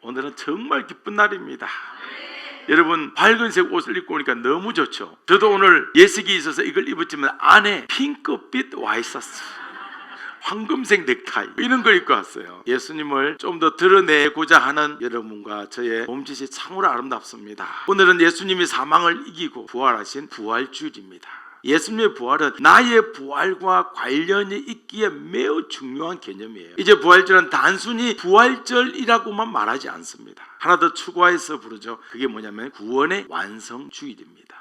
오늘은 정말 기쁜 날입니다. 여러분, 밝은색 옷을 입고 오니까 너무 좋죠. 저도 오늘 예식이 있어서 이걸 입었지만 안에 핑크빛 와이셔츠, 황금색 넥타이 이런 걸 입고 왔어요. 예수님을 좀 더 드러내고자 하는 여러분과 저의 몸짓이 참으로 아름답습니다. 오늘은 예수님이 사망을 이기고 부활하신 부활주일입니다. 예수님의 부활은 나의 부활과 관련이 있기에 매우 중요한 개념이에요. 이제 부활절은 단순히 부활절이라고만 말하지 않습니다. 하나 더 추가해서 부르죠. 그게 뭐냐면 구원의 완성주일입니다.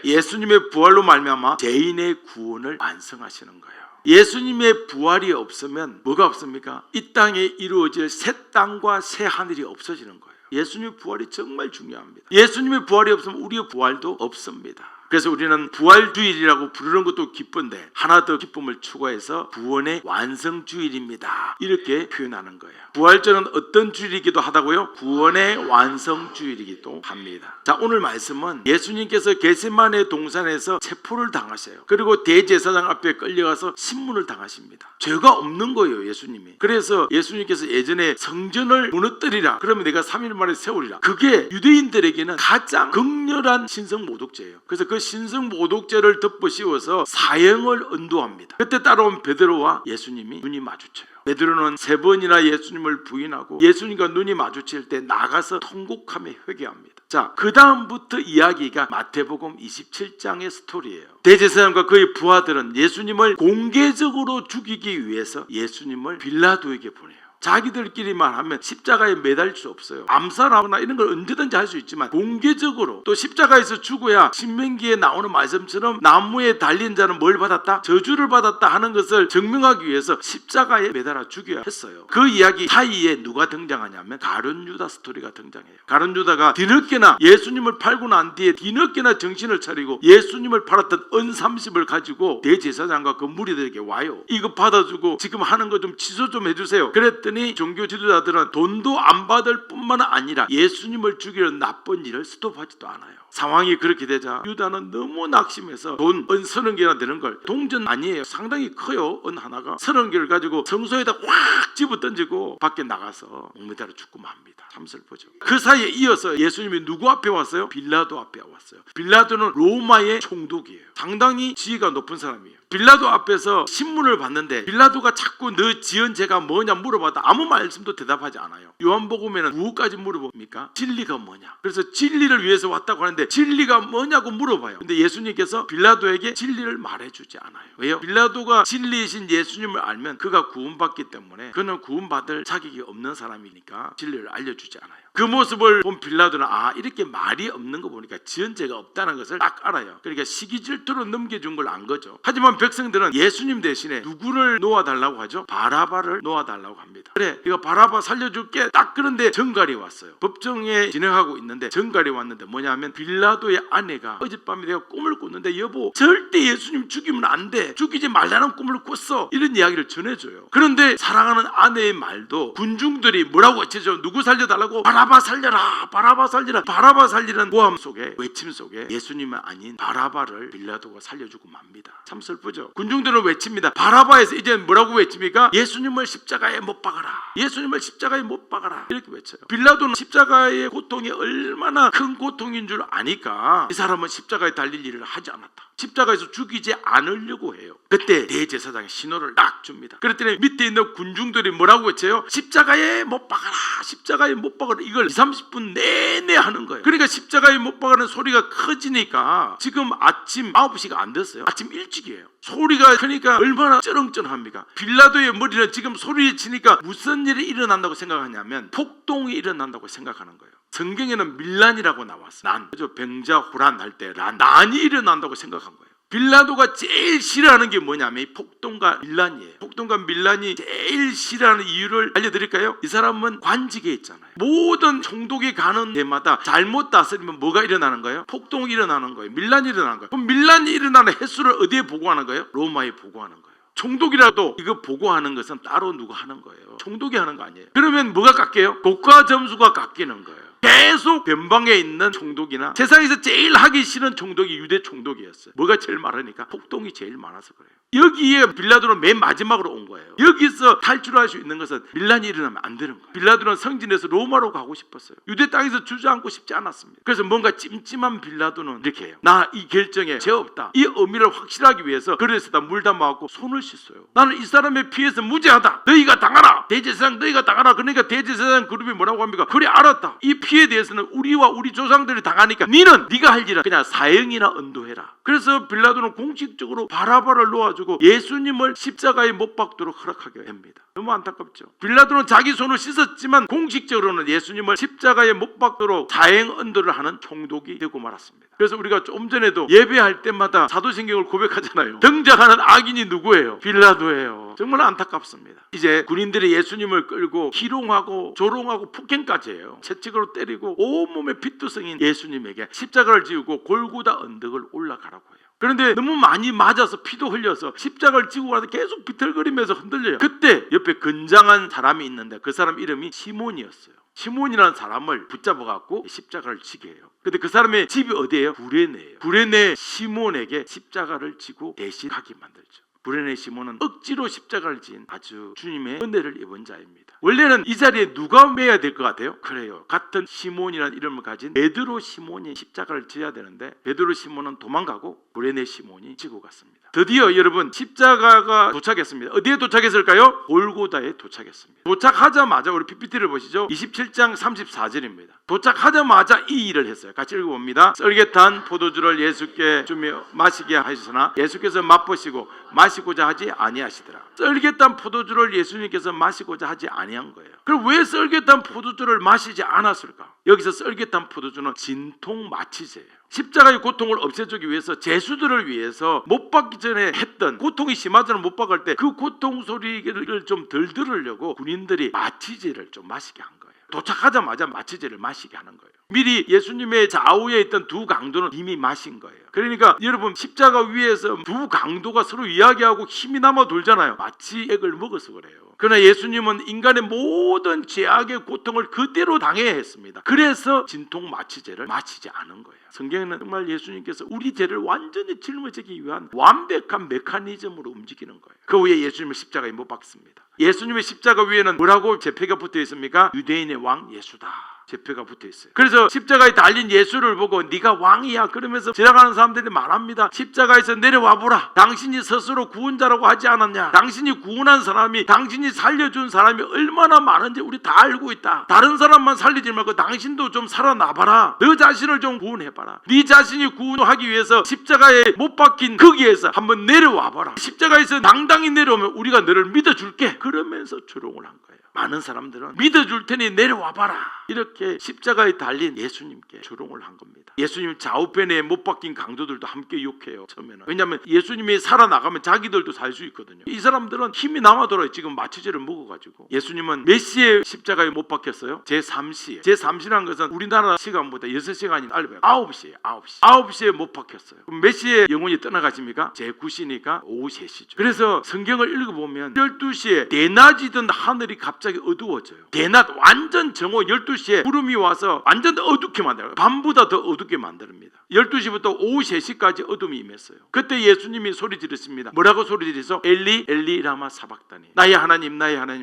예수님의 부활로 말미암아 죄인의 구원을 완성하시는 거예요. 예수님의 부활이 없으면 뭐가 없습니까? 이 땅에 이루어질 새 땅과 새 하늘이 없어지는 거예요. 예수님의 부활이 정말 중요합니다. 예수님의 부활이 없으면 우리의 부활도 없습니다. 그래서 우리는 부활주일이라고 부르는 것도 기쁜데 하나 더 기쁨을 추가해서 구원의 완성주일입니다, 이렇게 표현하는 거예요. 부활절은 어떤 주일이기도 하다고요? 구원의 완성주일이기도 합니다. 자, 오늘 말씀은 예수님께서 겟세마네 동산에서 체포를 당하셔요. 그리고 대제사장 앞에 끌려가서 신문을 당하십니다. 죄가 없는 거예요, 예수님이. 그래서 예수님께서 예전에 성전을 무너뜨리라, 그러면 내가 3일 만에 세우리라. 그게 유대인들에게는 가장 극렬한 신성모독죄예요. 그래서 그 신성모독죄를 덮어씌워서 사형을 언도합니다. 그때 따라온 베드로와 예수님이 눈이 마주쳐요. 베드로는 3번이나 예수님을 부인하고 예수님과 눈이 마주칠 때 나가서 통곡하며 회개합니다. 자, 그 다음부터 이야기가 마태복음 27장의 스토리예요. 대제사장과 그의 부하들은 예수님을 공개적으로 죽이기 위해서 예수님을 빌라도에게 보내요. 자기들끼리만 하면 십자가에 매달릴 수 없어요. 암살하거나 이런 걸 언제든지 할 수 있지만 공개적으로, 또 십자가에서 죽어야 신명기에 나오는 말씀처럼 나무에 달린 자는 뭘 받았다? 저주를 받았다 하는 것을 증명하기 위해서 십자가에 매달아 죽여야 했어요. 그 이야기 사이에 누가 등장하냐면 가룟 유다 스토리가 등장해요. 가룟 유다가 뒤늦게나 예수님을 팔고 난 뒤에 뒤늦게나 정신을 차리고 예수님을 팔았던 은 30을 가지고 대제사장과 그 무리들에게 와요. 이거 받아주고 지금 하는 거 좀 취소 좀 해주세요. 그랬더니 종교 지도자들은 돈도 안 받을 뿐만 아니라 예수님을 죽이는 나쁜 일을 스톱하지도 않아요. 상황이 그렇게 되자 유다는 너무 낙심해서 돈 은 30개나 되는 걸, 동전 아니에요, 상당히 커요, 은 하나가 30개를 가지고 성소에다 확 집어 던지고 밖에 나가서 목매달아 죽고 맙니다. 참 슬프죠. 그 사이에 이어서 예수님이 누구 앞에 왔어요? 빌라도 앞에 왔어요. 빌라도는 로마의 총독이에요. 상당히 지위가 높은 사람이에요. 빌라도 앞에서 신문을 봤는데 빌라도가 자꾸 너 지은 죄가 뭐냐 물어봤다. 아무 말씀도 대답하지 않아요. 요한복음에는 무엇까지 물어봅니까? 진리가 뭐냐. 그래서 진리를 위해서 왔다고 하는데 진리가 뭐냐고 물어봐요. 근데 예수님께서 빌라도에게 진리를 말해주지 않아요. 왜요? 빌라도가 진리이신 예수님을 알면 그가 구원받기 때문에 그는 구원받을 자격이 없는 사람이니까 진리를 알려주지 않아요. 그 모습을 본 빌라도는 이렇게 말이 없는 거 보니까 지은 죄가 없다는 것을 딱 알아요. 그러니까 시기 질투로 넘겨준 걸 안 거죠. 하지만 백성들은 예수님 대신에 누구를 놓아달라고 하죠? 바라바를 놓아달라고 합니다. 그래, 이거 바라바 살려줄게. 딱 그런데 정갈이 왔어요. 법정에 진행하고 있는데 정갈이 왔는데 뭐냐면 빌라도의 아내가 어젯밤에 내가 꿈을 꿨는데 여보, 절대 예수님 죽이면 안 돼, 죽이지 말라는 꿈을 꿨어, 이런 이야기를 전해줘요. 그런데 사랑하는 아내의 말도 군중들이 뭐라고 외치죠? 누구 살려달라고? 바라바 살려라, 바라바 살려라. 바라바 살리는 고함 속에, 외침 속에 예수님은 아닌 바라바를 빌라도가 살려주고 맙니다. 참 슬프죠. 군중들은 외칩니다. 바라바에서 이제 뭐라고 외칩니까? 예수님을 십자가에 못 박아라, 예수님을 십자가에 못 박아라, 이렇게 외쳐요. 빌라도는 십자가의 고통이 얼마나 큰 고통인 줄 아니까 이 사람은 십자가에 달릴 일을 하지 않았다. 십자가에서 죽이지 않으려고 해요. 그때 대제사장이 신호를 딱 줍니다. 그랬더니 밑에 있는 군중들이 뭐라고 외쳐요? 십자가에 못 박아라, 십자가에 못 박아라. 이걸 20-30분 내내 하는 거예요. 그러니까 십자가에 못 박아라는 소리가 커지니까 지금 아침 9시가 안 됐어요. 아침 일찍이에요. 소리가 크니까 얼마나 쩌렁쩌렁합니까? 빌라도의 머리는 지금 소리를 치니까 무슨 일이 일어난다고 생각하냐면 폭동이 일어난다고 생각하는 거예요. 성경에는 밀란이라고 나왔어요. 난, 병자 호란 할 때 난이 일어난다고 생각한 거예요. 빌라도가 제일 싫어하는 게 뭐냐면 폭동과 밀란이에요. 폭동과 밀란이 제일 싫어하는 이유를 알려드릴까요? 이 사람은 관직에 있잖아요. 모든 총독이 가는 데마다 잘못 다스리면 뭐가 일어나는 거예요? 폭동이 일어나는 거예요. 밀란이 일어나는 거예요. 그럼 밀란이 일어나는 횟수를 어디에 보고하는 거예요? 로마에 보고하는 거예요. 총독이라도 이거 보고하는 것은 따로 누가 하는 거예요. 총독이 하는 거 아니에요. 그러면 뭐가 깎여요? 국가 점수가 깎이는 거예요. 계속 변방에 있는 총독이나 세상에서 제일 하기 싫은 총독이 유대 총독이었어요. 뭐가 제일 많으니까? 폭동이 제일 많아서 그래요. 여기에 빌라도는 맨 마지막으로 온 거예요. 여기서 탈출할 수 있는 것은 밀란이 일어나면 안 되는 거예요. 빌라도는 성진에서 로마로 가고 싶었어요. 유대 땅에서 주저앉고 싶지 않았습니다. 그래서 뭔가 찜찜한 빌라도는 이렇게 해요. 나 이 결정에 죄 없다. 이 의미를 확실하기 위해서 그릇에다 물 담아갖고 손을 씻어요. 나는 이 사람의 피해서 무죄하다. 너희가 당하라. 대제사장 너희가 당하라. 그러니까 대제사장 그룹이 뭐라고 합니까? 그래 알았다. 이 피해에 대해서는 우리와 우리 조상들이 당하니까 네가 할 일은 그냥 사형이나 언도해라. 그래서 빌라도는 공식적으로 바라바를 놓아주고 예수님을 십자가에 못 박도록 허락하게 됩니다. 너무 안타깝죠. 빌라도는 자기 손을 씻었지만 공식적으로는 예수님을 십자가에 못 박도록 사형 언도를 하는 총독이 되고 말았습니다. 그래서 우리가 좀 전에도 예배할 때마다 사도신경을 고백하잖아요. 등장하는 악인이 누구예요? 빌라도예요. 정말 안타깝습니다. 이제 군인들이 예수님을 끌고 희롱하고 조롱하고 폭행까지 해요. 채찍으로 때리고 온몸에 피투성인 예수님에게 십자가를 지우고 골고다 언덕을 올라가라고 해요. 그런데 너무 많이 맞아서 피도 흘려서 십자가를 지고 가서 계속 비틀거리면서 흔들려요. 그때 옆에 건장한 사람이 있는데 그 사람 이름이 시몬이었어요. 시몬이라는 사람을 붙잡아갖고 십자가를 지게 해요. 근데 그 사람의 집이 어디예요? 구레네예요. 구레네 시몬에게 십자가를 지고 대신 가게 만들죠. 구레네 시몬은 억지로 십자가를 지은 아주 주님의 은혜를 입은 자입니다. 원래는 이 자리에 누가 매야 될 것 같아요? 그래요. 같은 시몬이라는 이름을 가진 베드로 시몬이 십자가를 지어야 되는데 베드로 시몬은 도망가고 구레네 시몬이 지고 갔습니다. 드디어 여러분 십자가가 도착했습니다. 어디에 도착했을까요? 골고다에 도착했습니다. 도착하자마자 우리 PPT를 보시죠. 27장 34절입니다. 도착하자마자 이 일을 했어요. 같이 읽어봅니다. 썰깃한 포도주를 예수께 주며 마시게 하셨으나 예수께서 맛보시고 마시고자 하지 아니하시더라. 썰깃한 포도주를 예수님께서 마시고자 하지 아니한 거예요. 그럼 왜 썰깃한 포도주를 마시지 않았을까? 여기서 썰깃한 포도주는 진통 마취제예요. 십자가의 고통을 없애주기 위해서 제수들을 위해서 못 박기 전에 했던 고통이 심하잖아요. 못 박을 때 그 고통 소리를 좀 덜 들으려고 군인들이 마취제를 좀 마시게 한 거예요. 도착하자마자 마취제를 마시게 하는 거예요. 미리 예수님의 좌우에 있던 두 강도는 이미 마신 거예요. 그러니까 여러분 십자가 위에서 두 강도가 서로 이야기하고 힘이 남아 돌잖아요. 마치 액을 먹어서 그래요. 그러나 예수님은 인간의 모든 죄악의 고통을 그대로 당해야 했습니다. 그래서 진통 마취제를 마치지 않은 거예요. 성경에는 정말 예수님께서 우리 죄를 완전히 짊어지기 위한 완벽한 메커니즘으로 움직이는 거예요. 그 후에 예수님을 십자가에 못 박습니다. 예수님의 십자가 위에는 뭐라고 제표가 붙어 있습니까? 유대인의 왕 예수다. 제표가 붙어 있어요. 그래서 십자가에 달린 예수를 보고 네가 왕이야 그러면서 지나가는 사람들이 말합니다. 십자가에서 내려와 보라. 당신이 스스로 구원자라고 하지 않았냐? 당신이 구원한 사람이, 당신이 살려준 사람이 얼마나 많은지 우리 다 알고 있다. 다른 사람만 살리지 말고 당신도 좀 살아나봐라. 너 자신을 좀 구원해봐라. 네 자신이 구원하기 위해서 십자가에 못 박힌 거기에서 한번 내려와 봐라. 십자가에서 당당히 내려오면 우리가 너를 믿어줄게. 그러면서 조롱을 한 거예요. 많은 사람들은 믿어줄 테니 내려와 봐라. 이렇게 십자가에 달린 예수님께 조롱을 한 겁니다. 예수님 좌우편에 못 박힌 강도들도 함께 욕해요. 처음에는. 왜냐하면 예수님이 살아나가면 자기들도 살 수 있거든요. 이 사람들은 힘이 남아돌아요. 지금 마취제를 먹어가지고. 예수님은 몇 시에 십자가에 못 박혔어요? 제3시에. 제3시라는 것은 우리나라 시간보다 6시간이 짧아요. 9시에 못 박혔어요. 그럼 몇 시에 영혼이 떠나가십니까? 제9시니까 오후 3시죠. 그래서 성경을 읽어보면 12시에 대낮이던 하늘이 갑자기 어두워져요. 대낮 완전 정오 12시에 구름이 와서 완전 어둡게 만들어요. 밤보다 더 어둡게 만듭니다. 12시부터 오후 3시까지 어둠이 임했어요. 그때 예수님이 소리 지르십니다. 뭐라고 소리 지르셔? 엘리 엘리 라마 사박다니. 나의 하나님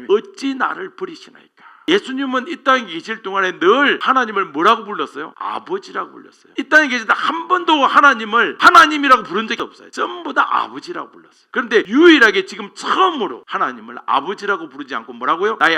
어찌 나를 버리시나이까. 예수님은 이 땅에 계실 동안에 늘 하나님을 뭐라고 불렀어요? 아버지라고 불렀어요. 이 땅에 계실 때 한 번도 하나님을 하나님이라고 부른 적이 없어요. 전부 다 아버지라고 불렀어요. 그런데 유일하게 지금 처음으로 하나님을 아버지라고 부르지 않고 뭐라고요? 나의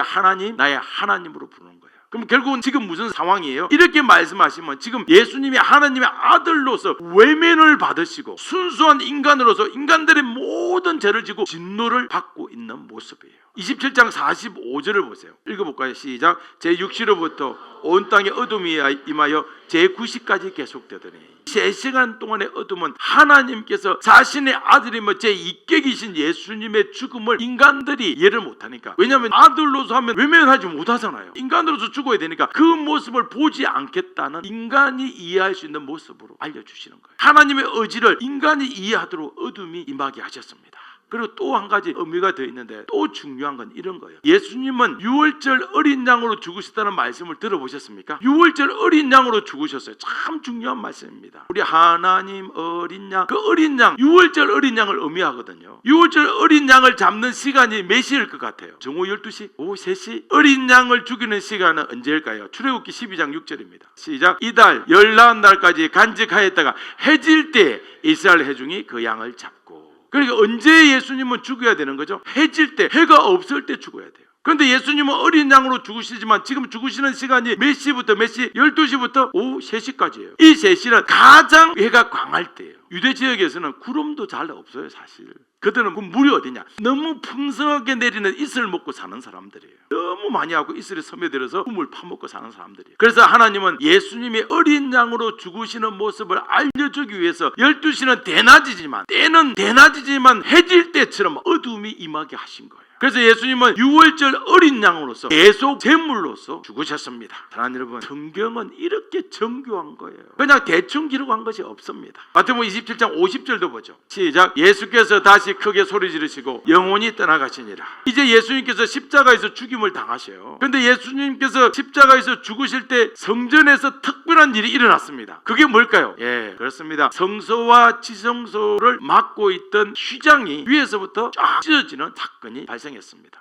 하나님으로 부르는 거예요. 그럼 결국은 지금 무슨 상황이에요? 이렇게 말씀하시면 지금 예수님이 하나님의 아들로서 외면을 받으시고 순수한 인간으로서 인간들의 모든 죄를 지고 진노를 받고 있는 모습이에요. 27장 45절을 보세요. 읽어볼까요? 시작. 제6시로부터 온 땅에 어둠이 임하여 제9시까지 계속되더니 3시간 동안의 어둠은 하나님께서 자신의 아들이며 제2격이신 예수님의 죽음을 인간들이 이해를 못하니까. 왜냐하면 아들로서 하면 외면하지 못하잖아요. 인간으로서 죽어야 되니까 그 모습을 보지 않겠다는 인간이 이해할 수 있는 모습으로 알려주시는 거예요. 하나님의 의지를 인간이 이해하도록 어둠이 임하게 하셨습니다. 그리고 또 한 가지 의미가 더 있는데 또 중요한 건 이런 거예요. 예수님은 유월절 어린 양으로 죽으셨다는 말씀을 들어보셨습니까? 유월절 어린 양으로 죽으셨어요. 참 중요한 말씀입니다. 우리 하나님 어린 양, 그 어린 양, 유월절 어린 양을 의미하거든요. 유월절 어린 양을 잡는 시간이 몇 시일 것 같아요? 정오 12시? 오후 3시? 어린 양을 죽이는 시간은 언제일까요? 출애굽기 12장 6절입니다. 시작. 이달 14날까지 간직하였다가 해질 때 이스라엘 회중이 그 양을 잡고. 그러니까 언제 예수님은 죽어야 되는 거죠? 해질 때, 해가 없을 때 죽어야 돼요. 그런데 예수님은 어린 양으로 죽으시지만 지금 죽으시는 시간이 몇 시부터 몇 시? 12시부터 오후 3시까지예요. 이 3시는 가장 해가 광할 때예요. 유대 지역에서는 구름도 잘 없어요, 사실. 그들은 그 물이 어디냐? 너무 풍성하게 내리는 이슬을 먹고 사는 사람들이에요. 너무 많이 하고 이슬에 스며들어서 꿈을 파먹고 사는 사람들이에요. 그래서 하나님은 예수님이 어린 양으로 죽으시는 모습을 알려주기 위해서 12시는 대낮이지만, 때는 대낮이지만 해질 때처럼 어둠이 임하게 하신 거예요. 그래서 예수님은 유월절 어린 양으로서 계속 제물로서 죽으셨습니다. 사랑하는 여러분, 성경은 이렇게 정교한 거예요. 그냥 대충 기록한 것이 없습니다. 마태복음 27장 50절도 보죠. 시작. 예수께서 다시 크게 소리 지르시고 영원히 떠나가시니라. 이제 예수님께서 십자가에서 죽임을 당하셔요. 그런데 예수님께서 십자가에서 죽으실 때 성전에서 특별한 일이 일어났습니다. 그게 뭘까요? 예, 그렇습니다. 성소와 지성소를 막고 있던 휘장이 위에서부터 쫙 찢어지는 사건이 발생했습니다.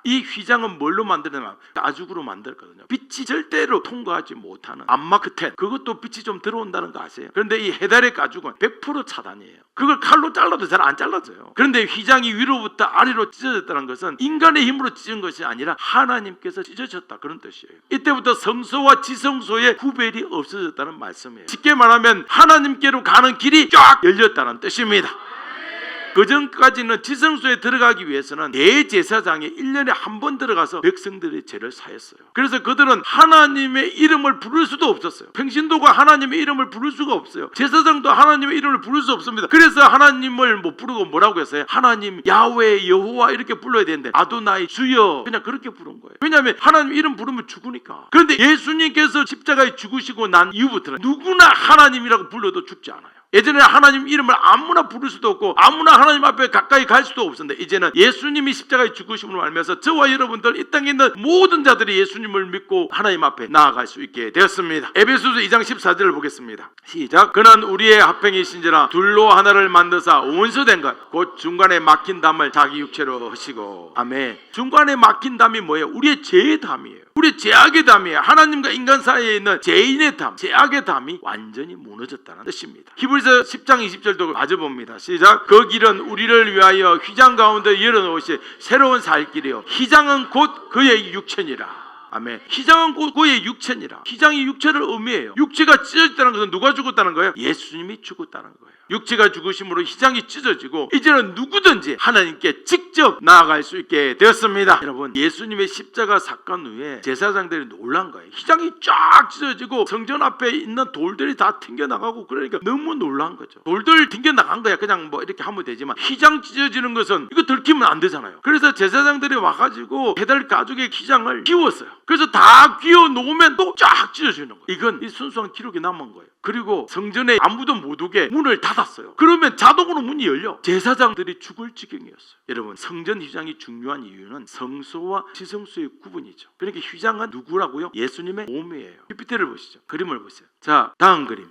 이 휘장은 뭘로 만들었냐면 가죽으로 만들었거든요. 빛이 절대로 통과하지 못하는 암막 커튼, 그것도 빛이 좀 들어온다는 거 아세요? 그런데 이 해달의 가죽은 100% 차단이에요. 그걸 칼로 잘라도 잘 안 잘라져요. 그런데 휘장이 위로부터 아래로 찢어졌다는 것은 인간의 힘으로 찢은 것이 아니라 하나님께서 찢어졌다, 그런 뜻이에요. 이때부터 성소와 지성소의 구별이 없어졌다는 말씀이에요. 쉽게 말하면 하나님께로 가는 길이 쫙 열렸다는 뜻입니다. 그 전까지는 지성소에 들어가기 위해서는 대제사장이 1년에 한 번 들어가서 백성들의 죄를 사했어요. 그래서 그들은 하나님의 이름을 부를 수도 없었어요. 평신도가 하나님의 이름을 부를 수가 없어요. 제사장도 하나님의 이름을 부를 수 없습니다. 그래서 하나님을 못 부르고 뭐라고 했어요? 하나님, 야훼, 여호와 이렇게 불러야 되는데 아도나이, 주여, 그냥 그렇게 부른 거예요. 왜냐하면 하나님 이름 부르면 죽으니까. 그런데 예수님께서 십자가에 죽으시고 난 이후부터는 누구나 하나님이라고 불러도 죽지 않아요. 예전에 하나님 이름을 아무나 부를 수도 없고 아무나 하나님 앞에 가까이 갈 수도 없었는데, 이제는 예수님이 십자가에 죽으심으로 알면서 저와 여러분들, 이 땅에 있는 모든 자들이 예수님을 믿고 하나님 앞에 나아갈 수 있게 되었습니다. 에베소서 2장 14절을 보겠습니다. 시작. 그는 우리의 합행이신지라 둘로 하나를 만드사 원수된 것 곧 중간에 막힌 담을 자기 육체로 하시고. 아멘. 중간에 막힌 담이 뭐예요? 우리의 죄의 담이에요. 우리 죄악의 담이에요. 하나님과 인간 사이에 있는 죄인의 담, 죄악의 담이 완전히 무너졌다는 뜻입니다. 히브리서 10장 20절도 맞아봅니다. 시작. 그 길은 우리를 위하여 휘장 가운데 열어놓으시 새로운 살 길이요 휘장은 곧 그의 육체니라. 아멘. 휘장은 곧 그의 육체니라. 휘장이 육체를 의미해요. 육체가 찢어졌다는 것은 누가 죽었다는 거예요? 예수님이 죽었다는 거예요. 육체가 죽으심으로 휘장이 찢어지고 이제는 누구든지 하나님께 직접 나아갈 수 있게 되었습니다. 여러분, 예수님의 십자가 사건 후에 제사장들이 놀란 거예요. 휘장이 쫙 찢어지고 성전 앞에 있는 돌들이 다 튕겨나가고, 그러니까 너무 놀란 거죠. 돌들 튕겨나간 거야. 그냥 뭐 이렇게 하면 되지만 휘장 찢어지는 것은 이거 들키면 안 되잖아요. 그래서 제사장들이 와가지고 해달 가죽의 휘장을 끼웠어요. 그래서 다 끼워 놓으면 또 쫙 찢어지는 거예요. 이건 이 순수한 기록이 남은 거예요. 그리고 성전에 아무도 못 오게 문을 닫았어요. 그러면 자동으로 문이 열려. 제사장들이 죽을 지경이었어요. 여러분, 성전 휘장이 중요한 이유는 성소와 지성소의 구분이죠. 그러니까 휘장은 누구라고요? 예수님의 몸이에요. PPT를 보시죠. 그림을 보세요. 자, 다음 그림.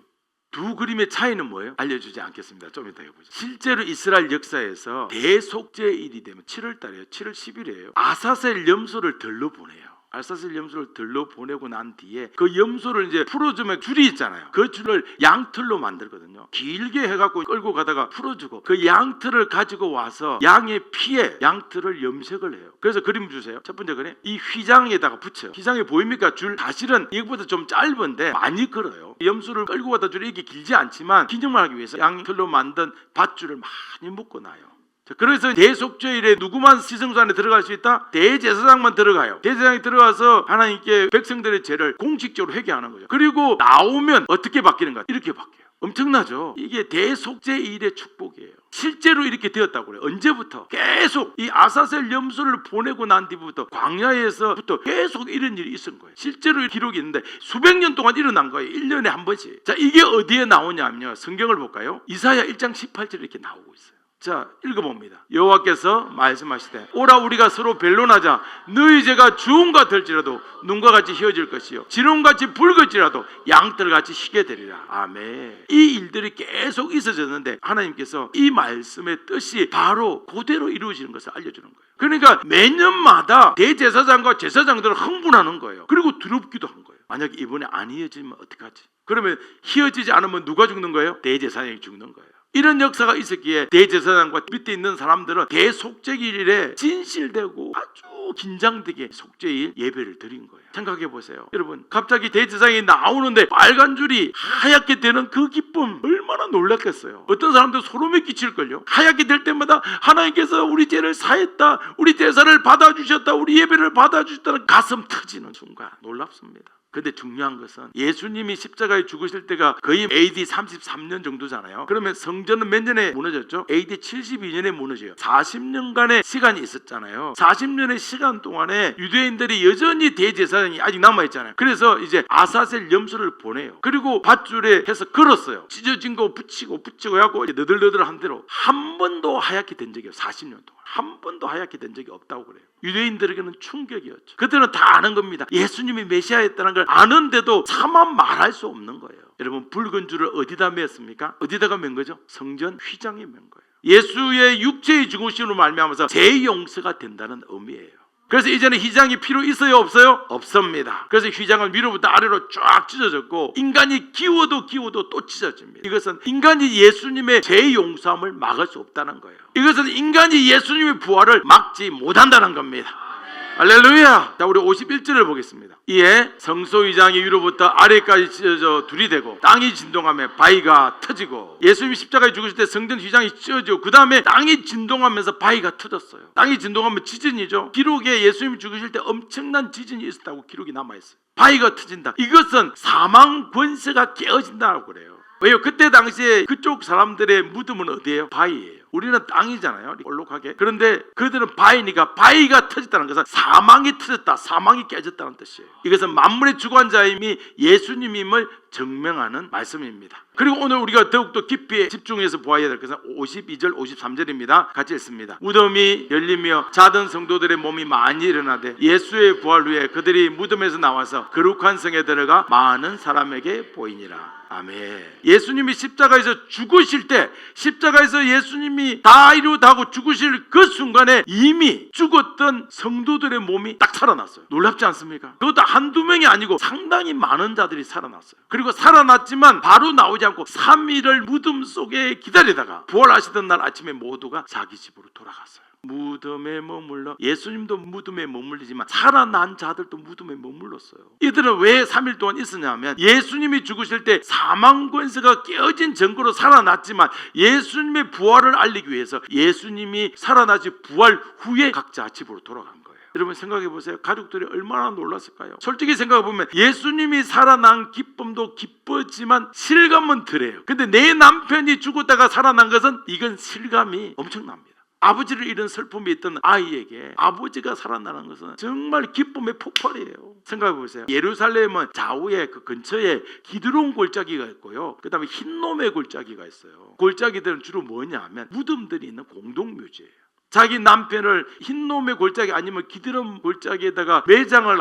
두 그림의 차이는 뭐예요? 알려주지 않겠습니다. 좀 이따 해보죠. 실제로 이스라엘 역사에서 대속죄일이 되면 7월 달이에요. 7월 10일이에요. 아사셀 염소를 들러 보내요. 아사셀 염소를 들러 보내고 난 뒤에 그 염소를 이제 풀어주면 줄이 있잖아요. 그 줄을 양틀로 만들거든요. 길게 해갖고 끌고 가다가 풀어주고 그 양틀을 가지고 와서 양의 피에 양틀을 염색을 해요. 그래서 그림 주세요. 첫 번째 그림. 이 휘장에다가 붙여요. 휘장이 보입니까? 줄 사실은 이것보다 좀 짧은데 많이 걸어요. 염소를 끌고 가다 줄이 이렇게 길지 않지만 긴장을 하기 위해서 양틀로 만든 밧줄을 많이 묶어 놔요. 그래서 대속죄일에 누구만 지성소 안에 들어갈 수 있다? 대제사장만 들어가요. 대제사장이 들어가서 하나님께 백성들의 죄를 공식적으로 회개하는 거죠. 그리고 나오면 어떻게 바뀌는가? 이렇게 바뀌어요. 엄청나죠? 이게 대속죄일의 축복이에요. 실제로 이렇게 되었다고 그래요. 언제부터? 계속 이 아사셀 염소를 보내고 난 뒤부터 광야에서부터 계속 이런 일이 있은 거예요. 실제로 기록이 있는데 수백 년 동안 일어난 거예요. 1년에 한 번씩. 자, 이게 어디에 나오냐면요. 성경을 볼까요? 이사야 1장 18절에 이렇게 나오고 있어요. 자, 읽어봅니다. 여호와께서 말씀하시되 오라 우리가 서로 변론하자. 너희 죄가 주홍과 될지라도 눈과 같이 희어질 것이요 지름같이 붉을지라도 양털같이 희게 되리라. 아멘. 이 일들이 계속 있어졌는데 하나님께서 이 말씀의 뜻이 바로 그대로 이루어지는 것을 알려주는 거예요. 그러니까 매년마다 대제사장과 제사장들을 흥분하는 거예요. 그리고 두렵기도 한 거예요. 만약에 이번에 안 희어지면 어떡하지? 그러면 희어지지 않으면 누가 죽는 거예요? 대제사장이 죽는 거예요. 이런 역사가 있었기에 대제사장과 밑에 있는 사람들은 대속죄일에 진실되고 아주 긴장되게 속죄일 예배를 드린 거예요. 생각해 보세요. 여러분, 갑자기 대제사장이 나오는데 빨간 줄이 하얗게 되는 그 기쁨 얼마나 놀랐겠어요. 어떤 사람도 소름이 끼칠걸요. 하얗게 될 때마다 하나님께서 우리 죄를 사했다, 우리 제사를 받아주셨다, 우리 예배를 받아주셨다는 가슴 터지는 순간 놀랍습니다. 근데 중요한 것은 예수님이 십자가에 죽으실 때가 거의 AD 33년 정도잖아요. 그러면 성전은 몇 년에 무너졌죠? AD 72년에 무너져요. 40년간의 시간이 있었잖아요. 40년의 시간 동안에 유대인들이 여전히 대제사장이 아직 남아있잖아요. 그래서 이제 아사셀 염소를 보내요. 그리고 밧줄에 해서 걸었어요. 찢어진 거 붙이고 하고 너덜너덜한 대로 한 번도 하얗게 된 적이 없어요. 40년 동안 한 번도 하얗게 된 적이 없다고 그래요. 유대인들에게는 충격이었죠. 그들은 다 아는 겁니다. 예수님이 메시아였다는 걸 아는데도 차마 말할 수 없는 거예요. 여러분, 붉은 줄을 어디다 맸습니까? 어디다가 맨 거죠? 성전 휘장에 맨 거예요. 예수의 육체의 죽으심으로 말미암아서 재용서가 된다는 의미예요. 그래서 이제는 휘장이 필요 있어요, 없어요? 없습니다. 그래서 휘장은 위로부터 아래로 쫙 찢어졌고 인간이 기워도 또 찢어집니다. 이것은 인간이 예수님의 재용서함을 막을 수 없다는 거예요. 이것은 인간이 예수님의 부활을 막지 못한다는 겁니다. 할렐루야. 자, 우리 51절을 보겠습니다. 이에 성소휘장이 위로부터 아래까지 찢어져 둘이 되고 땅이 진동하며 바위가 터지고, 예수님이 십자가에 죽으실 때 성전 휘장이 찢어지고 그 다음에 땅이 진동하면서 바위가 터졌어요. 땅이 진동하면 지진이죠. 기록에 예수님이 죽으실 때 엄청난 지진이 있었다고 기록이 남아있어요. 바위가 터진다. 이것은 사망 권세가 깨어진다고 그래요. 왜요? 그때 당시에 그쪽 사람들의 무덤은 어디예요? 바위예요. 우리는 땅이잖아요, 얼룩하게. 그런데 그들은 바위니까 바위가 터졌다는 것은 사망이 터졌다, 사망이 깨졌다는 뜻이에요. 이것은 만물의 주관자임이 예수님임을 증명하는 말씀입니다. 그리고 오늘 우리가 더욱더 깊이 집중해서 보아야 될 것은 52절 53절입니다. 같이 읽습니다. 무덤이 열리며 자던 성도들의 몸이 많이 일어나되 예수의 부활 후에 그들이 무덤에서 나와서 거룩한 성에 들어가 많은 사람에게 보이니라. 아멘. 예수님이 십자가에서 죽으실 때, 십자가에서 예수님이 다 이루다고 죽으실 그 순간에 이미 죽었던 성도들의 몸이 딱 살아났어요. 놀랍지 않습니까? 그것도 한두 명이 아니고 상당히 많은 자들이 살아났어요. 그리고 살아났지만 바로 나오지 않고 3일을 무덤 속에 기다리다가 부활하시던 날 아침에 모두가 자기 집으로 돌아갔어요. 무덤에 머물러, 예수님도 무덤에 머물리지만 살아난 자들도 무덤에 머물렀어요. 이들은 왜 3일 동안 있었냐면 예수님이 죽으실 때 사망 권세가 깨어진 증거로 살아났지만 예수님의 부활을 알리기 위해서 예수님이 살아나시 부활 후에 각자 집으로 돌아간 거예요. 여러분 생각해 보세요. 가족들이 얼마나 놀랐을까요? 솔직히 생각해 보면 예수님이 살아난 기쁨도 기쁘지만 실감은 덜해요. 근데 내 남편이 죽었다가 살아난 것은 이건 실감이 엄청납니다. 아버지를 잃은 슬픔이 있던 아이에게 아버지가 살아나는 것은 정말 기쁨의 폭발이에요. 생각해 보세요. 예루살렘은 좌우에 그 근처에 기드론 골짜기가 있고요, 그 다음에 흰놈의 골짜기가 있어요. 골짜기들은 주로 뭐냐 하면 무덤들이 있는 공동묘지예요. 자기 남편을 흰놈의 골짜기 아니면 기드론 골짜기에다가 매장을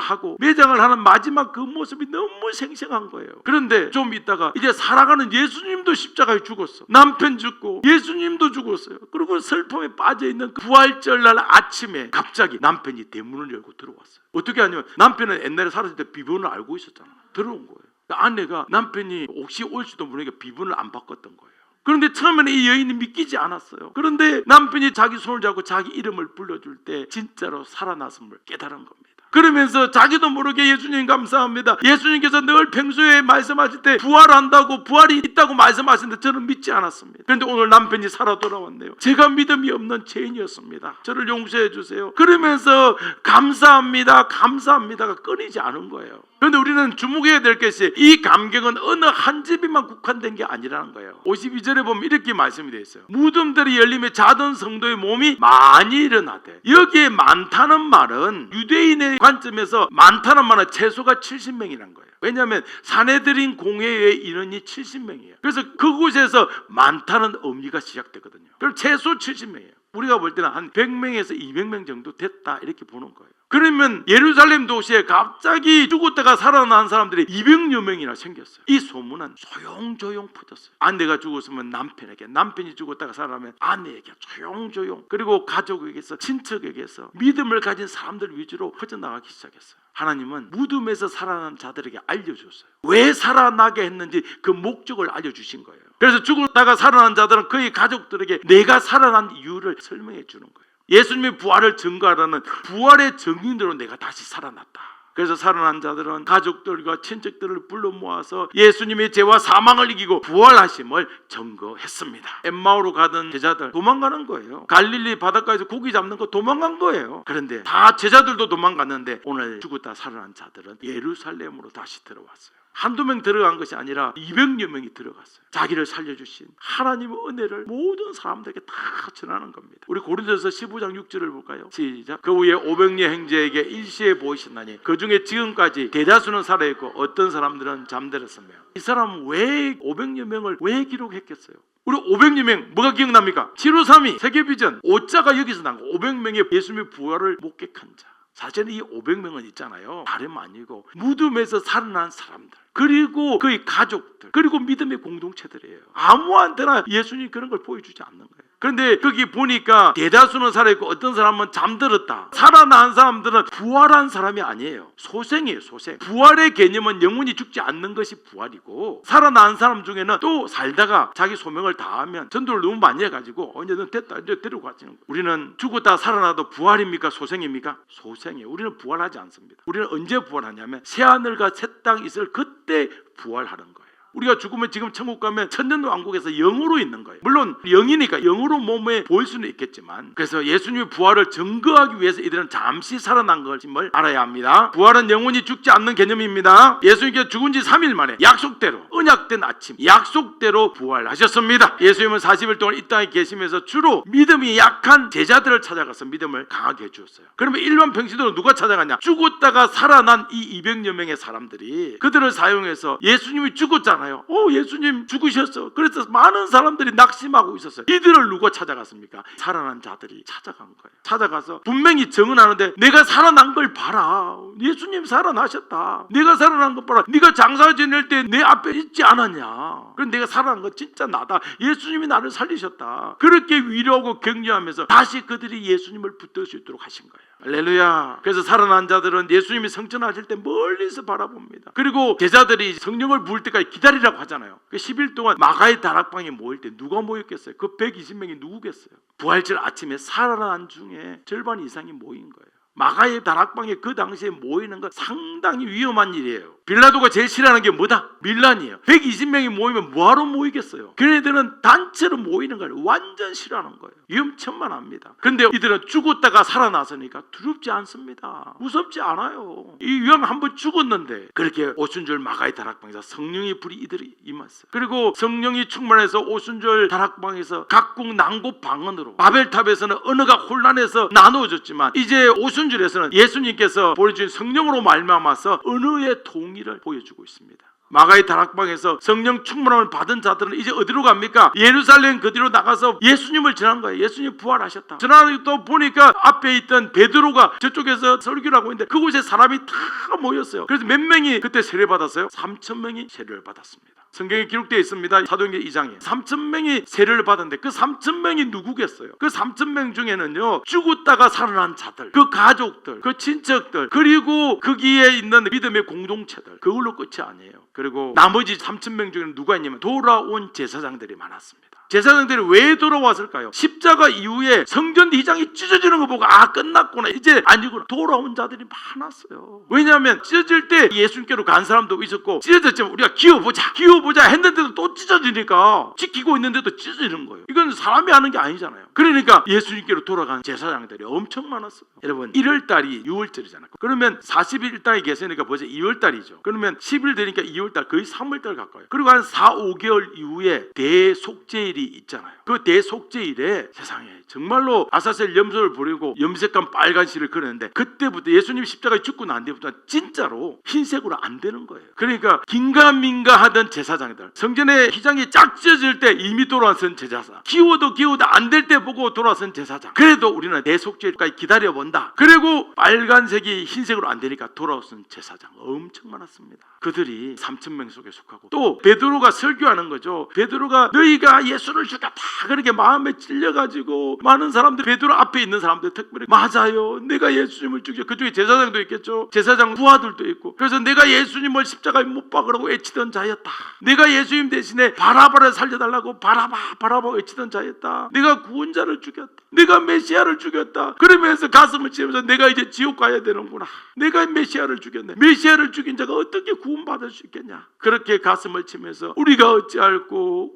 하는 마지막 그 모습이 너무 생생한 거예요. 그런데 좀 있다가 이제 살아가는 예수님도 십자가에 죽었어. 남편 죽고 예수님도 죽었어요. 그리고 슬픔에 빠져있는 그 부활절 날 아침에 갑자기 남편이 대문을 열고 들어왔어요. 어떻게 하냐면 남편은 옛날에 살았을 때 비번을 알고 있었잖아. 들어온 거예요. 아내가 남편이 혹시 올지도 모르니까 비번을 안 바꿨던 거예요. 그런데 처음에는 이 여인이 믿기지 않았어요. 그런데 남편이 자기 손을 잡고 자기 이름을 불러줄 때 진짜로 살아났음을 깨달은 겁니다. 그러면서 자기도 모르게 예수님 감사합니다. 예수님께서 늘 평소에 말씀하실 때 부활한다고, 부활이 있다고 말씀하시는데 저는 믿지 않았습니다. 그런데 오늘 남편이 살아 돌아왔네요. 제가 믿음이 없는 죄인이었습니다. 저를 용서해 주세요. 그러면서 감사합니다가 끊이지 않은 거예요. 그런데 우리는 주목해야 될 것이 이 감격은 어느 한 집에만 국한된 게 아니라는 거예요. 52절에 보면 이렇게 말씀이 되어 있어요. 무덤들이 열리며 자던 성도의 몸이 많이 일어나되, 여기에 많다는 말은 유대인의 관점에서 많다는 말은 최소가 70명이란 거예요. 왜냐하면 사내들인 공회의 인원이 70명이에요. 그래서 그곳에서 많다는 의미가 시작되거든요. 그럼 최소 70명이에요. 우리가 볼 때는 한 100명에서 200명 정도 됐다 이렇게 보는 거예요. 그러면 예루살렘 도시에 갑자기 죽었다가 살아난 사람들이 200여 명이나 생겼어요. 이 소문은 조용조용 퍼졌어요. 아내가 죽었으면 남편에게, 남편이 죽었다가 살아나면 아내에게 조용조용, 그리고 가족에게서, 친척에게서, 믿음을 가진 사람들 위주로 퍼져나가기 시작했어요. 하나님은 무덤에서 살아난 자들에게 알려줬어요. 왜 살아나게 했는지 그 목적을 알려주신 거예요. 그래서 죽었다가 살아난 자들은 그의 가족들에게 내가 살아난 이유를 설명해 주는 거예요. 예수님의 부활을 증거하라는 부활의 증인으로 내가 다시 살아났다. 그래서 살아난 자들은 가족들과 친척들을 불러 모아서 예수님의 죄와 사망을 이기고 부활하심을 증거했습니다. 엠마오로 가던 제자들 도망가는 거예요. 갈릴리 바닷가에서 고기 잡는 거 도망간 거예요. 그런데 다 제자들도 도망갔는데 오늘 죽었다 살아난 자들은 예루살렘으로 다시 들어왔어요. 한두 명 들어간 것이 아니라 200여 명이 들어갔어요. 자기를 살려주신 하나님의 은혜를 모든 사람들에게 다 전하는 겁니다. 우리 고린도서 15장 6절을 볼까요? 시작. 그 후에 500여 형제에게 일시에 보이셨나니 그 중에 지금까지 대다수는 살아있고 어떤 사람들은 잠들었으며. 이 사람은 왜 500여 명을 왜 기록했겠어요? 우리 500여 명 뭐가 기억납니까? 753이 세계비전 5자가 여기서 난 거. 500명의 예수님의 부활을 목격한 자. 사실은 이 500명은 있잖아요. 다름 아니고 무덤에서 살아난 사람들, 그리고 그의 가족들, 그리고 믿음의 공동체들이에요. 아무한테나 예수님이 그런 걸 보여주지 않는 거예요. 그런데 거기 보니까 대다수는 살아있고 어떤 사람은 잠들었다. 살아난 사람들은 부활한 사람이 아니에요. 소생이에요. 소생. 부활의 개념은 영혼이 죽지 않는 것이 부활이고, 살아난 사람 중에는 또 살다가 자기 소명을 다하면 전도를 너무 많이 해가지고 언제든 됐다 이제 데리고 가시는 거예요. 우리는 죽었다 살아나도 부활입니까? 소생입니까? 소생이에요. 우리는 부활하지 않습니다. 우리는 언제 부활하냐면 새하늘과 새 땅이 있을 그때 부활하는 거예요. 우리가 죽으면 지금 천국 가면 천년왕국에서 영으로 있는 거예요. 물론 영이니까 영으로 몸에 보일 수는 있겠지만, 그래서 예수님의 부활을 증거하기 위해서 이들은 잠시 살아난 것임을 알아야 합니다. 부활은 영혼이 죽지 않는 개념입니다. 예수님께서 죽은 지 3일 만에 약속대로, 언약된 아침 약속대로 부활하셨습니다. 예수님은 40일 동안 이 땅에 계시면서 주로 믿음이 약한 제자들을 찾아가서 믿음을 강하게 해주었어요. 그러면 일반 병신들은 누가 찾아가냐? 죽었다가 살아난 이 200여 명의 사람들이 그들을 사용해서 예수님이 죽었잖아요. 예수님 죽으셨어. 그래서 많은 사람들이 낙심하고 있었어요. 이들을 누가 찾아갔습니까? 살아난 자들이 찾아간 거예요. 찾아가서 분명히 증언하는데, 내가 살아난 걸 봐라. 예수님 살아나셨다. 내가 살아난 것 봐라. 네가 장사 지낼 때 내 앞에 있지 않았냐. 그럼 내가 살아난 거 진짜 나다. 예수님이 나를 살리셨다. 그렇게 위로하고 격려하면서 다시 그들이 예수님을 붙들 수 있도록 하신 거예요. 할렐루야. 그래서 살아난 자들은 예수님이 성천하실 때 멀리서 바라봅니다. 그리고 제자들이 성령을 부을 때까지 기다리라고 하잖아요. 그 10일 동안 마가의 다락방에 모일 때 누가 모였겠어요? 그 120명이 누구겠어요? 부활절 아침에 살아난 중에 절반 이상이 모인 거예요. 마가의 다락방에 그 당시에 모이는 건 상당히 위험한 일이에요. 빌라도가 제일 싫어하는 게 뭐다? 밀란이에요. 120명이 모이면 뭐하러 모이겠어요? 걔네들은 단체로 모이는 걸 완전 싫어하는 거예요. 위험천만합니다. 그런데 이들은 죽었다가 살아나서니까 두렵지 않습니다. 무섭지 않아요. 이 영 한번 죽었는데, 그렇게 오순절 마가의 다락방에서 성령의 불이 이들이 임했어요. 그리고 성령이 충만해서 오순절 다락방에서 각국 난곳 방언으로, 바벨탑에서는 언어가 혼란해서 나누어졌지만 이제 오순절에서는 예수님께서 보여준 성령으로 말미암아서 언어의 통일을 보여주고 있습니다. 마가의 다락방에서 성령 충만함을 받은 자들은 이제 어디로 갑니까? 예루살렘 그 뒤로 나가서 예수님을 전한 거예요. 예수님 부활하셨다. 전하는 또 보니까 앞에 있던 베드로가 저쪽에서 설교를 하고 있는데 그곳에 사람이 다 모였어요. 그래서 몇 명이 그때 세례 받았어요? 3,000명이 세례를 받았습니다. 성경에 기록되어 있습니다. 사도행전 2장에 3,000명이 세례를 받았는데 그 3,000명이 누구겠어요? 그 3,000명 중에는요, 죽었다가 살아난 자들, 그 가족들, 그 친척들, 그리고 거기에 있는 믿음의 공동체들, 그걸로 끝이 아니에요. 그리고 나머지 3,000명 중에는 누가 있냐면 돌아온 제사장들이 많았습니다. 제사장들이 왜 돌아왔을까요? 십자가 이후에 성전 휘장이 찢어지는 거 보고 끝났구나, 이제 아니구나, 돌아온 자들이 많았어요. 왜냐하면 찢어질 때 예수님께로 간 사람도 있었고, 찢어졌지만 우리가 기어보자 했는데도 또 찢어지니까, 지키고 있는데도 찢어지는 거예요. 이건 사람이 하는 게 아니잖아요. 그러니까 예수님께로 돌아간 제사장들이 엄청 많았어요. 여러분, 1월달이 6월절이잖아요. 그러면 40일 땅에 계시니까 벌써 2월달이죠. 그러면 10일 되니까 2월달, 거의 3월달 가까워요. 그리고 한 4, 5개월 이후에 대속죄일이 있잖아요. 그 대속죄일에 세상에 정말로 아사셀 염소를 부리고 염색한 빨간 실을 그렸는데 그때부터 예수님이 십자가에 죽고 난 뒤부터 진짜로 흰색으로 안 되는 거예요. 그러니까 긴가민가 하던 제사장들, 성전의 휘장이 쫙 찢어질 때 이미 돌아선 제사장, 기워도 안 될 때 보고 돌아선 제사장, 그래도 우리는 대속죄까지 기다려본다. 그리고 빨간색이 흰색으로 안 되니까 돌아선 제사장 엄청 많았습니다. 그들이 3,000명 속에 속하고, 또 베드로가 설교하는 거죠. 베드로가 너희가 예수를 죽였다 그렇게 마음에 찔려가지고 많은 사람들, 베드로 앞에 있는 사람들 특별히 맞아요, 내가 예수님을 죽여, 그중에 제사장도 있겠죠. 제사장 부하들도 있고, 그래서 내가 예수님을 십자가에 못 박으라고 외치던 자였다. 내가 예수님 대신에 바라바를 살려달라고 바라바 외치던 자였다. 내가 구원자를 죽였다. 내가 메시아를 죽였다. 그러면서 가슴을 치면서 내가 이제 지옥 가야 되는구나. 내가 메시아를 죽였네. 메시아를 죽인 자가 어떻게 구원받을 수 있겠냐. 그렇게 가슴을 치면서 우리가 어찌할꼬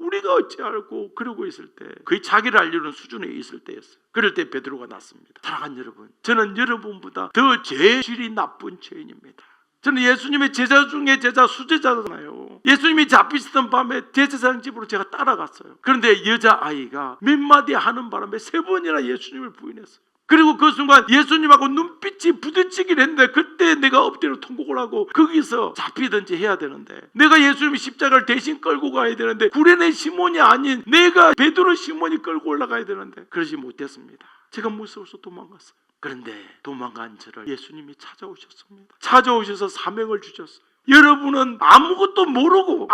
그러고 있을 때, 거의 자기를 알려는 수준에 있을 때였어요. 그럴 때 베드로가 났습니다. 사랑하는 여러분, 저는 여러분보다 더 죄질이 나쁜 죄인입니다. 저는 예수님의 제자 중에 제자, 수제자잖아요. 예수님이 잡히시던 밤에 제사장 집으로 제가 따라갔어요. 그런데 여자아이가 몇 마디 하는 바람에 3번이나 예수님을 부인했어요. 그리고 그 순간 예수님하고 눈빛이 부딪히긴 했는데, 그때 내가 엎드려 통곡을 하고 거기서 잡히든지 해야 되는데, 내가 예수님의 십자가를 대신 끌고 가야 되는데, 구레네 시몬이 아닌 내가 베드로 시몬이 끌고 올라가야 되는데 그러지 못했습니다. 제가 무서워서 도망갔어요. 그런데 도망간 저를 예수님이 찾아오셔서 사명을 주셨어요. 여러분은 아무것도 모르고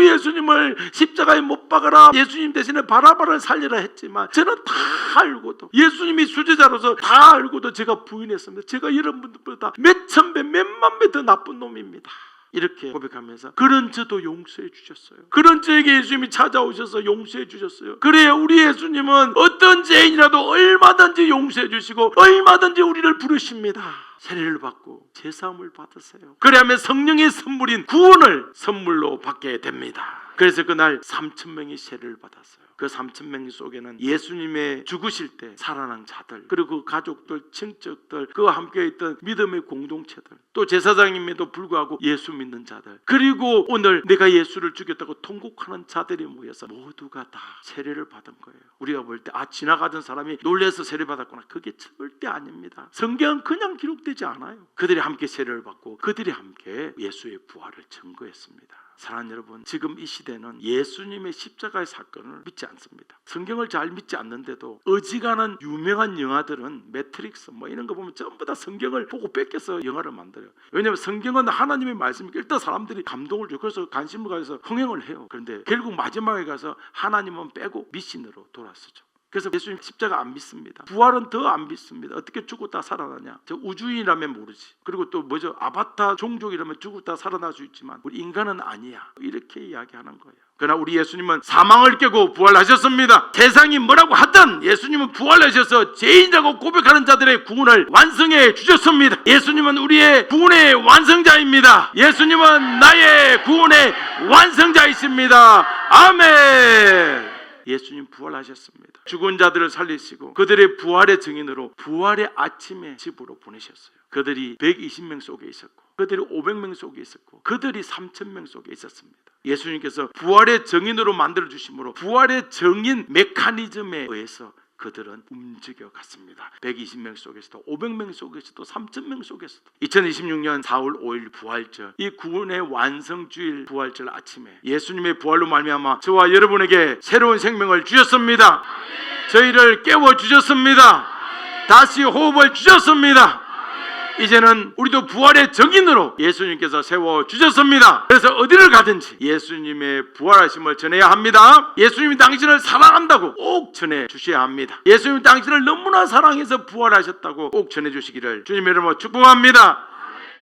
예수님을 십자가에 못 박아라, 예수님 대신에 바라바를 살리라 했지만, 저는 다 알고도, 예수님이 수제자로서 다 알고도 제가 부인했습니다. 제가 여러분들보다 몇천 배, 몇만 배 더 나쁜 놈입니다. 이렇게 고백하면서 그런 저도 용서해 주셨어요. 그런 저에게 예수님이 찾아오셔서 용서해 주셨어요. 그래야 우리 예수님은 어떤 죄인이라도 얼마든지 용서해 주시고 얼마든지 우리를 부르십니다. 세례를 받고 제사함을 받으세요. 그래야만 성령의 선물인 구원을 선물로 받게 됩니다. 그래서 그날 3,000명이 세례를 받았어요. 그 3,000명 속에는 예수님의 죽으실 때 살아난 자들, 그리고 그 가족들, 친척들, 그와 함께 있던 믿음의 공동체들, 또 제사장임에도 불구하고 예수 믿는 자들, 그리고 오늘 내가 예수를 죽였다고 통곡하는 자들이 모여서 모두가 다 세례를 받은 거예요. 우리가 볼 때 지나가던 사람이 놀라서 세례 받았구나, 그게 절대 아닙니다. 성경은 그냥 기록되지 않아요. 그들이 함께 세례를 받고 그들이 함께 예수의 부활을 증거했습니다. 사랑하는 여러분, 지금 이 시대는 예수님의 십자가의 사건을 믿지 않습니다. 성경을 잘 믿지 않는데도 어지간한 유명한 영화들은 매트릭스 이런 거 보면 전부 다 성경을 보고 뺏겨서 영화를 만들어요. 왜냐하면 성경은 하나님의 말씀이니까 일단 사람들이 감동을 줘요. 그래서 관심을 가져서 흥행을 해요. 그런데 결국 마지막에 가서 하나님은 빼고 미신으로 돌아서죠. 그래서 예수님 십자가 안 믿습니다. 부활은 더 안 믿습니다. 어떻게 죽었다 살아나냐? 저 우주인이라면 모르지. 그리고 또 아바타 종족이라면 죽었다 살아날 수 있지만 우리 인간은 아니야, 이렇게 이야기하는 거예요. 그러나 우리 예수님은 사망을 깨고 부활하셨습니다. 세상이 뭐라고 하든 예수님은 부활하셔서 죄인이라고 고백하는 자들의 구원을 완성해 주셨습니다. 예수님은 우리의 구원의 완성자입니다. 예수님은 나의 구원의 완성자이십니다. 아멘. 예수님 부활하셨습니다. 죽은 자들을 살리시고 그들의 부활의 증인으로 부활의 아침에 집으로 보내셨어요. 그들이 120명 속에 있었고, 그들이 500명 속에 있었고, 그들이 3,000명 속에 있었습니다. 예수님께서 부활의 증인으로 만들어 주심으로 부활의 증인 메커니즘에 의해서 그들은 움직여 갔습니다. 120명 속에서도, 500명 속에서도, 3,000명 속에서도. 2026년 4월 5일 부활절, 이 구원의 완성주일 부활절 아침에 예수님의 부활로 말미암아 저와 여러분에게 새로운 생명을 주셨습니다. 저희를 깨워 주셨습니다. 다시 호흡을 주셨습니다. 이제는 우리도 부활의 증인으로 예수님께서 세워주셨습니다. 그래서 어디를 가든지 예수님의 부활하심을 전해야 합니다. 예수님이 당신을 사랑한다고 꼭 전해주셔야 합니다. 예수님이 당신을 너무나 사랑해서 부활하셨다고 꼭 전해주시기를 주님의 이름으로 축복합니다.